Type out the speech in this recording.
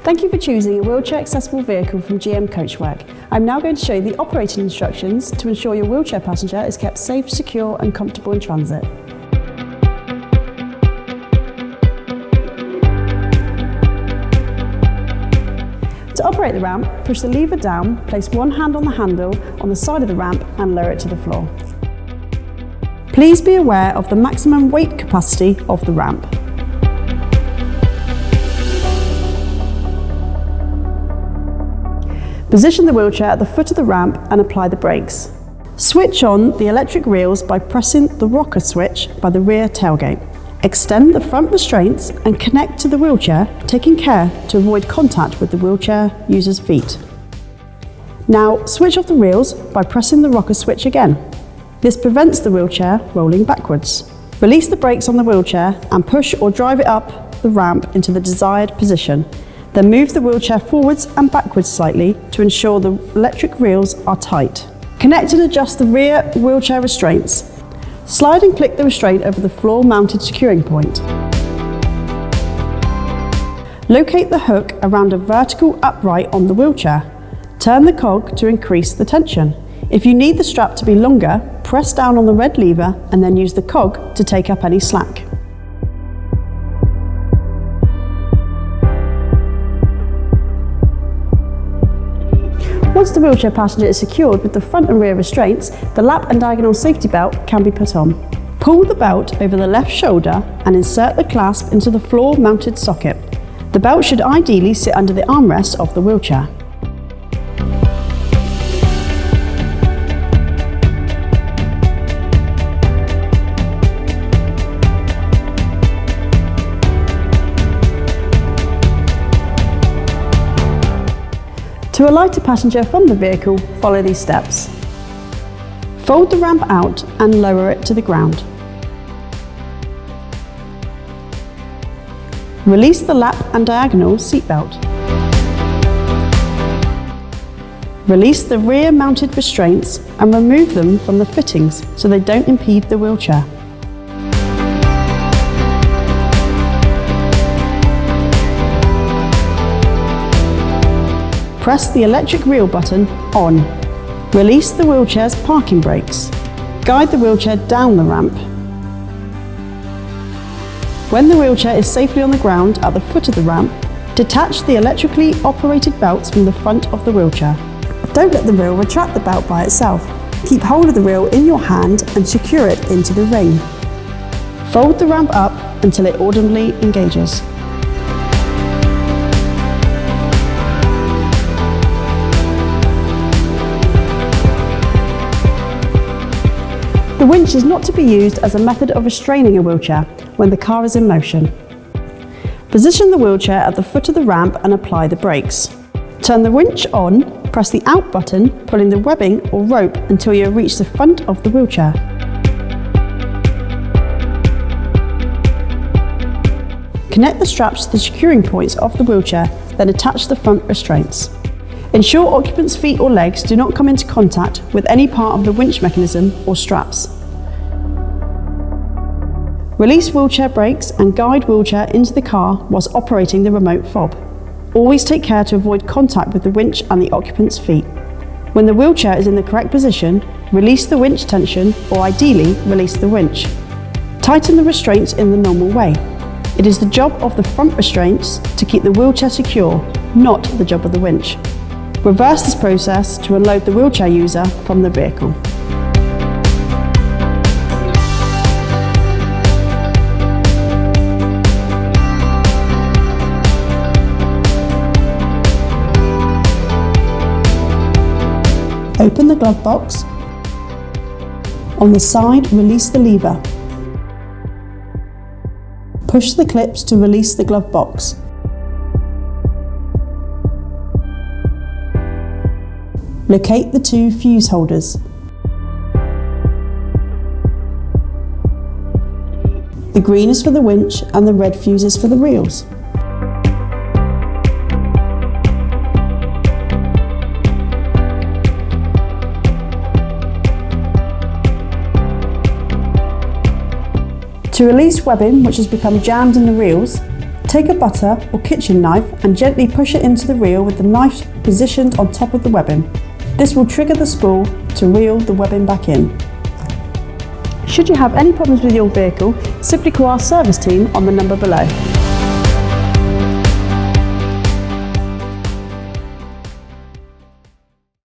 Thank you for choosing a wheelchair accessible vehicle from GM Coachwork. I'm now going to show you the operating instructions to ensure your wheelchair passenger is kept safe, secure and comfortable in transit. To operate the ramp, push the lever down, place one hand on the handle on the side of the ramp and lower it to the floor. Please be aware of the maximum weight capacity of the ramp. Position the wheelchair at the foot of the ramp and apply the brakes. Switch on the electric reels by pressing the rocker switch by the rear tailgate. Extend the front restraints and connect to the wheelchair, taking care to avoid contact with the wheelchair user's feet. Now switch off the reels by pressing the rocker switch again. This prevents the wheelchair rolling backwards. Release the brakes on the wheelchair and push or drive it up the ramp into the desired position. Then move the wheelchair forwards and backwards slightly to ensure the electric reels are tight. Connect and adjust the rear wheelchair restraints. Slide and click the restraint over the floor-mounted securing point. Locate the hook around a vertical upright on the wheelchair. Turn the cog to increase the tension. If you need the strap to be longer, press down on the red lever and then use the cog to take up any slack. Once the wheelchair passenger is secured with the front and rear restraints, the lap and diagonal safety belt can be put on. Pull the belt over the left shoulder and insert the clasp into the floor-mounted socket. The belt should ideally sit under the armrest of the wheelchair. To alight a passenger from the vehicle, follow these steps. Fold the ramp out and lower it to the ground. Release the lap and diagonal seatbelt. Release the rear mounted restraints and remove them from the fittings so they don't impede the wheelchair. Press the electric reel button on. Release the wheelchair's parking brakes. Guide the wheelchair down the ramp. When the wheelchair is safely on the ground at the foot of the ramp, detach the electrically operated belts from the front of the wheelchair. Don't let the reel retract the belt by itself. Keep hold of the reel in your hand and secure it into the ring. Fold the ramp up until it audibly engages. The winch is not to be used as a method of restraining a wheelchair when the car is in motion. Position the wheelchair at the foot of the ramp and apply the brakes. Turn the winch on, press the out button, pulling the webbing or rope until you reach the front of the wheelchair. Connect the straps to the securing points of the wheelchair, then attach the front restraints. Ensure occupants' feet or legs do not come into contact with any part of the winch mechanism or straps. Release wheelchair brakes and guide wheelchair into the car whilst operating the remote fob. Always take care to avoid contact with the winch and the occupant's feet. When the wheelchair is in the correct position, release the winch tension or ideally release the winch. Tighten the restraints in the normal way. It is the job of the front restraints to keep the wheelchair secure, not the job of the winch. Reverse this process to unload the wheelchair user from the vehicle. Open the glove box. On the side, release the lever. Push the clips to release the glove box. Locate the two fuse holders. The green is for the winch and the red fuse is for the reels. To release webbing which has become jammed in the reels, Take a butter or kitchen knife and gently push it into the reel with the knife positioned on top of the webbing. This will trigger the spool to reel the webbing back in. Should you have any problems with your vehicle, simply call our service team on the number below.